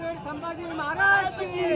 संभाजी महाराज की।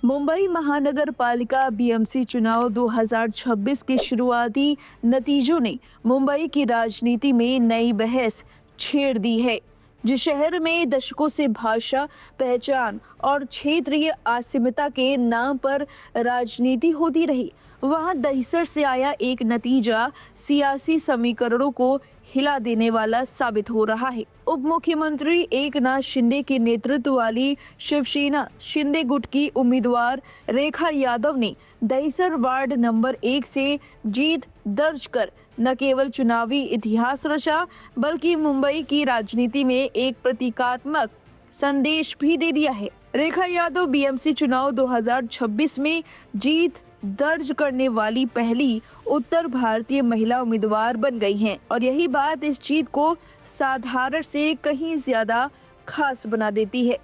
मुंबई महानगर पालिका बीएमसी चुनाव 2026 के शुरुआती नतीजों ने मुंबई की राजनीति में नई बहस छेड़ दी है। जिस शहर में दशकों से भाषा, पहचान और क्षेत्रीय अस्मिता के नाम पर राजनीति होती रही, वहां दहिसर से आया एक नतीजा सियासी समीकरणों को हिला देने वाला साबित हो रहा है। उप मुख्यमंत्री एकनाथ शिंदे के नेतृत्व वाली शिवसेना शिंदे गुट की उम्मीदवार रेखा यादव ने दहिसर वार्ड नंबर 1 से जीत दर्ज कर न केवल चुनावी इतिहास रचा, बल्कि मुंबई की राजनीति में एक प्रतीकात्मक संदेश भी दे दिया है। रेखा यादव बीएमसी चुनाव 2026 में जीत दर्ज करने वाली पहली उत्तर भारतीय महिला उम्मीदवार बन गई हैं और यही बात इस जीत को साधारण से कहीं ज्यादा खास बना देती है।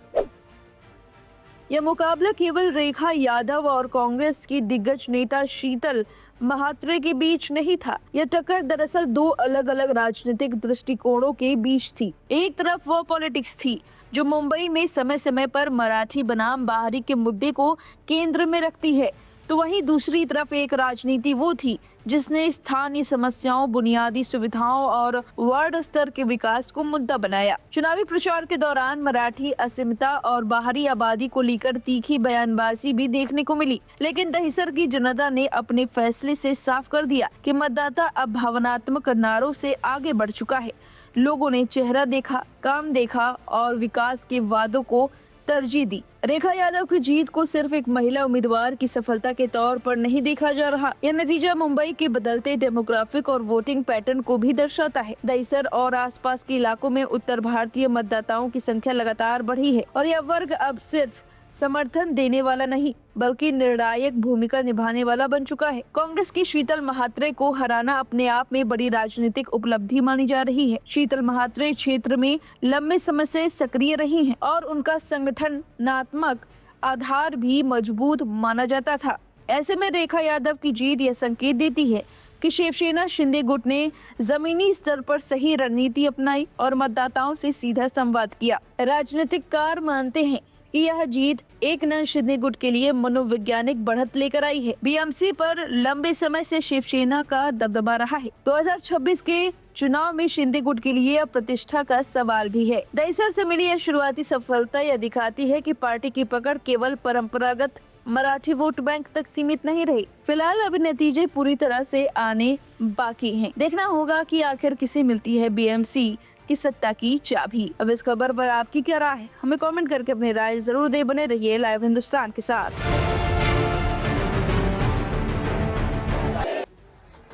यह मुकाबला केवल रेखा यादव और कांग्रेस की दिग्गज नेता शीतल महात्रे के बीच नहीं था। यह टक्कर दरअसल दो अलग अलग राजनीतिक दृष्टिकोणों के बीच थी। एक तरफ वो पॉलिटिक्स थी जो मुंबई में समय समय पर मराठी बनाम बाहरी के मुद्दे को केंद्र में रखती है, तो वहीं दूसरी तरफ एक राजनीति वो थी जिसने स्थानीय समस्याओं, बुनियादी सुविधाओं और वार्ड स्तर के विकास को मुद्दा बनाया। चुनावी प्रचार के दौरान मराठी अस्मिता और बाहरी आबादी को लेकर तीखी बयानबाजी भी देखने को मिली, लेकिन दहिसर की जनता ने अपने फैसले से साफ कर दिया कि मतदाता अब भावनात्मक नारों से आगे बढ़ चुका है। लोगों ने चेहरा देखा, काम देखा और विकास के वादों को तरजीह दी। रेखा यादव की जीत को सिर्फ एक महिला उम्मीदवार की सफलता के तौर पर नहीं देखा जा रहा। यह नतीजा मुंबई के बदलते डेमोग्राफिक और वोटिंग पैटर्न को भी दर्शाता है। दहिसर और आसपास के इलाकों में उत्तर भारतीय मतदाताओं की संख्या लगातार बढ़ी है और यह वर्ग अब सिर्फ समर्थन देने वाला नहीं बल्कि निर्णायक भूमिका निभाने वाला बन चुका है। कांग्रेस की शीतल महात्रे को हराना अपने आप में बड़ी राजनीतिक उपलब्धि मानी जा रही है। शीतल महात्रे क्षेत्र में लंबे समय से सक्रिय रही हैं और उनका संगठनात्मक आधार भी मजबूत माना जाता था। ऐसे में रेखा यादव की जीत यह संकेत देती है कि शिवसेना शिंदे गुट ने जमीनी स्तर पर सही रणनीति अपनाई और मतदाताओं से सीधा संवाद किया। राजनीतिककार मानते हैं कि यह जीत एकनाथ शिंदे गुट के लिए मनोवैज्ञानिक बढ़त लेकर आई है। बीएमसी पर लंबे समय से शिवसेना का दबदबा रहा है। 2026 के चुनाव में शिंदे गुट के लिए प्रतिष्ठा का सवाल भी है। दहिसर से मिली यह शुरुआती सफलता यह दिखाती है कि पार्टी की पकड़ केवल परंपरागत मराठी वोट बैंक तक सीमित नहीं रही। फिलहाल अभी नतीजे पूरी तरह से आने बाकी हैं। देखना होगा कि आखिर किसे मिलती है बीएमसी की सत्ता की चाबी। अब इस खबर पर आपकी क्या राय है, हमें कमेंट करके अपनी राय जरूर दे। बने रहिए लाइव हिंदुस्तान के साथ।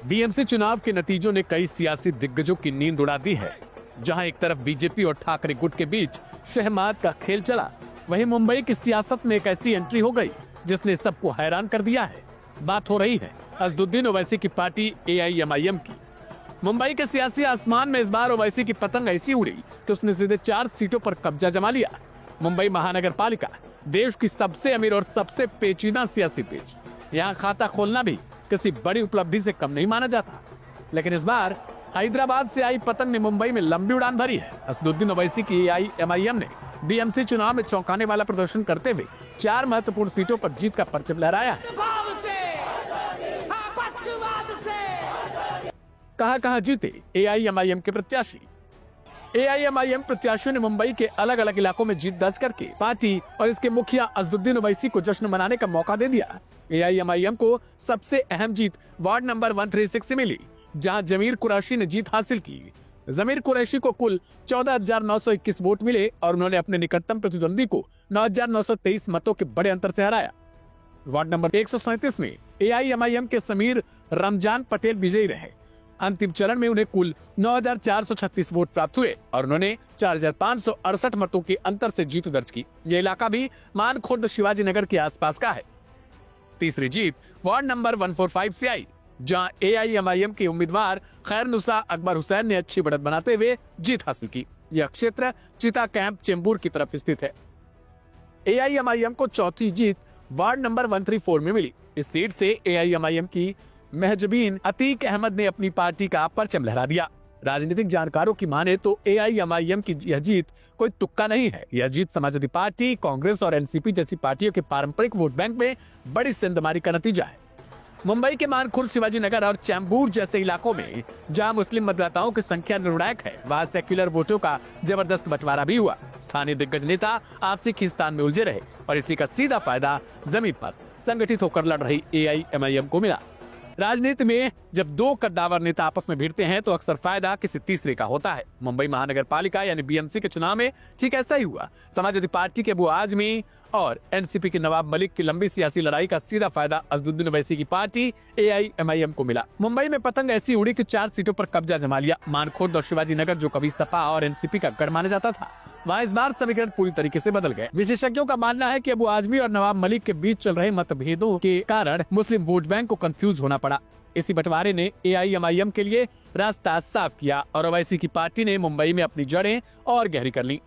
बीएमसी चुनाव के नतीजों ने कई सियासी दिग्गजों की नींद उड़ा दी है। जहां एक तरफ बीजेपी और ठाकरे गुट के बीच शहमाद का खेल चला, वहीं मुंबई की सियासत में एक ऐसी एंट्री हो गई जिसने सबको हैरान कर दिया है। बात हो रही है असदुद्दीन ओवैसी की पार्टी AIMIM की। मुंबई के सियासी आसमान में इस बार ओवैसी की पतंग ऐसी उड़ी कि उसने सीधे 4 सीटों पर कब्जा जमा लिया। मुंबई महानगर पालिका देश की सबसे अमीर और सबसे पेचीदा सियासी पेच। यहाँ खाता खोलना भी किसी बड़ी उपलब्धि से कम नहीं माना जाता। लेकिन इस बार हैदराबाद से आई पतंग ने मुंबई में लंबी उड़ान भरी है। असदुद्दीन ओवैसी की AIMIM ने बीएमसी चुनाव में चौंकाने वाला प्रदर्शन करते हुए 4 महत्वपूर्ण सीटों पर जीत का परचम लहराया है। कहां जीते AIMIM के प्रत्याशी। AIMIM प्रत्याशियों ने मुंबई के अलग अलग इलाकों में जीत दर्ज करके पार्टी और इसके मुखिया असदुद्दीन ओवैसी को जश्न मनाने का मौका दे दिया। AIMIM को सबसे अहम जीत वार्ड नंबर 136 से मिली, जहां जमीर कुरैशी ने जीत हासिल की। जमीर कुरैशी को कुल 14,921 वोट मिले और उन्होंने अपने निकटतम प्रतिद्वंदी को 9,923 मतों के बड़े अंतर से हराया। वार्ड नंबर 137 में AIMIM के समीर रमजान पटेल विजयी रहे। अंतिम चरण में उन्हें कुल 9,436 वोट प्राप्त हुए और उन्होंने 4,568 मतों के अंतर से जीत दर्ज की। यह इलाका भी मानखुर्द शिवाजी नगर के आसपास का है। तीसरी जीत वार्ड नंबर 145 से आई, जहां AIMIM के उम्मीदवार खैरनुसा अकबर हुसैन ने अच्छी बढ़त बनाते हुए जीत हासिल की। यह क्षेत्र चिता कैंप चेंबूर की तरफ स्थित है। AIMIM को चौथी जीत वार्ड नंबर 134 में मिली। इस सीट से AIMIM की महजबीन अतीक अहमद ने अपनी पार्टी का परचम लहरा दिया। राजनीतिक जानकारों की माने तो AIMIM की यह जीत कोई तुक्का नहीं है। यह जीत समाजवादी पार्टी, कांग्रेस और NCP जैसी पार्टियों के पारंपरिक वोट बैंक में बड़ी सेंधमारी का नतीजा है। मुंबई के मानखुर्द, शिवाजी नगर और चैम्बूर जैसे इलाकों में जहां मुस्लिम मतदाताओं की संख्या निर्णायक है, वहां सेक्युलर वोटों का जबरदस्त बंटवारा भी हुआ। स्थानीय दिग्गज नेता आपसी खींचतान में उलझे रहे और इसी का सीधा फायदा जमीन पर संगठित होकर लड़ रही AIMIM को मिला। राजनीति में जब दो कद्दावर नेता आपस में भिड़ते हैं तो अक्सर फायदा किसी तीसरे का होता है। मुंबई महानगर पालिका यानी BMC के चुनाव में ठीक ऐसा ही हुआ। समाजवादी पार्टी के अबू आजमी और NCP के नवाब मलिक की लंबी सियासी लड़ाई का सीधा फायदा असदुद्दीन ओवैसी की पार्टी AIMIM को मिला। मुंबई में पतंग ऐसी उड़ी कि 4 सीटों पर कब्जा जमा लिया। मानखुर्द और शिवाजी नगर, जो कभी सपा और NCP का गढ़ माना जाता था, वहाँ इस बार समीकरण पूरी तरीके से बदल गए। विशेषज्ञों का मानना है कि अबू आजमी और नवाब मलिक के बीच चल रहे मतभेदों के कारण मुस्लिम वोट बैंक को कंफ्यूज होना पड़ा। इसी बंटवारे ने AIMIM के लिए रास्ता साफ किया और ओवैसी की पार्टी ने मुंबई में अपनी जड़ें और गहरी कर ली।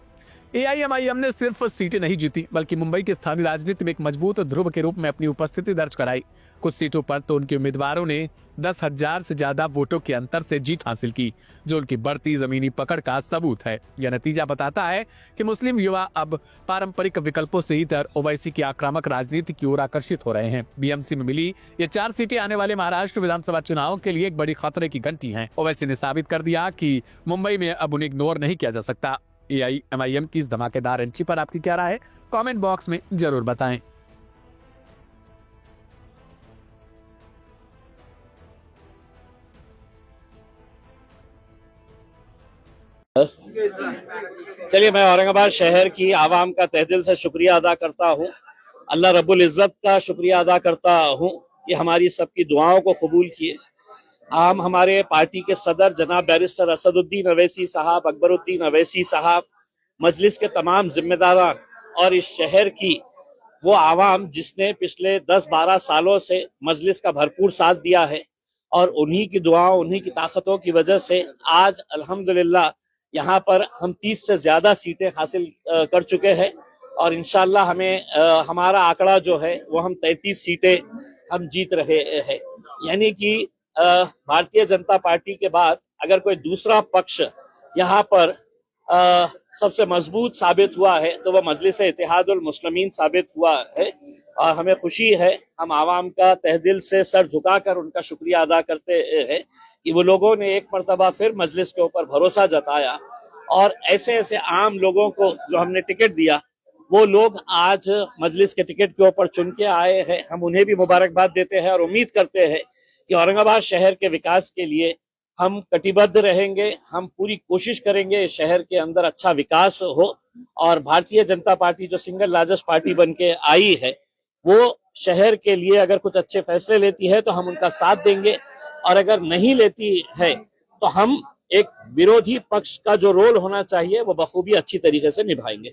AIMIM ने सिर्फ सीटें नहीं जीती, बल्कि मुंबई की स्थानीय राजनीति में एक मजबूत ध्रुव के रूप में अपनी उपस्थिति दर्ज कराई। कुछ सीटों पर तो उनके उम्मीदवारों ने 10,000 से ज्यादा वोटों के अंतर से जीत हासिल की, जो उनकी बढ़ती जमीनी पकड़ का सबूत है। यह नतीजा बताता है कि मुस्लिम युवा अब पारंपरिक विकल्पों से इतर ओवैसी की आक्रामक राजनीति की ओर आकर्षित हो रहे हैं। BMC में मिली ये 4 सीटें आने वाले महाराष्ट्र विधानसभा चुनाव के लिए एक बड़ी खतरे की घंटी हैं। ओवैसी ने साबित कर दिया कि मुंबई में अब उन्हें इग्नोर नहीं किया जा सकता। AIMIM की इस धमाकेदार एंट्री पर आपकी क्या राय है? कमेंट बॉक्स में जरूर बताएं। चलिए, मैं औरंगाबाद शहर की आवाम का तहे दिल से शुक्रिया अदा करता हूँ। अल्लाह रब्बुल इज़्ज़त का शुक्रिया अदा करता हूँ कि हमारी सबकी दुआओं को कबूल किए। हम हमारे पार्टी के सदर जनाब बैरिस्टर असदुद्दीन अवैसी साहब, अकबरुद्दीन अवैसी साहब, मजलिस के तमाम जिम्मेदारान और इस शहर की वो आवाम जिसने पिछले 10-12 सालों से मजलिस का भरपूर साथ दिया है, और उन्हीं की दुआओं, उन्हीं की ताकतों की वजह से आज अल्हम्दुलिल्लाह यहाँ पर हम 30 से ज्यादा सीटें हासिल कर चुके हैं और इंशाल्लाह हमें हमारा आंकड़ा जो है वो हम 33 सीटें हम जीत रहे हैं। यानी कि भारतीय जनता पार्टी के बाद अगर कोई दूसरा पक्ष यहाँ पर सबसे मजबूत साबित हुआ है तो वह मजलिस इत्तेहादुल मुस्लिमीन साबित हुआ है। और हमें खुशी है, हम आवाम का तहे दिल से सर झुकाकर उनका शुक्रिया अदा करते हैं कि वो लोगों ने एक मर्तबा फिर मजलिस के ऊपर भरोसा जताया और ऐसे ऐसे आम लोगों को जो हमने टिकट दिया, वो लोग आज मजलिस के टिकट के ऊपर चुन के आए हैं। हम उन्हें भी मुबारकबाद देते हैं और उम्मीद करते हैं कि औरंगाबाद शहर के विकास के लिए हम कटिबद्ध रहेंगे। हम पूरी कोशिश करेंगे शहर के अंदर अच्छा विकास हो और भारतीय जनता पार्टी जो सिंगल लार्जेस्ट पार्टी बन के आई है, वो शहर के लिए अगर कुछ अच्छे फैसले लेती है तो हम उनका साथ देंगे, और अगर नहीं लेती है तो हम एक विरोधी पक्ष का जो रोल होना चाहिए वो बखूबी अच्छी तरीके से निभाएंगे।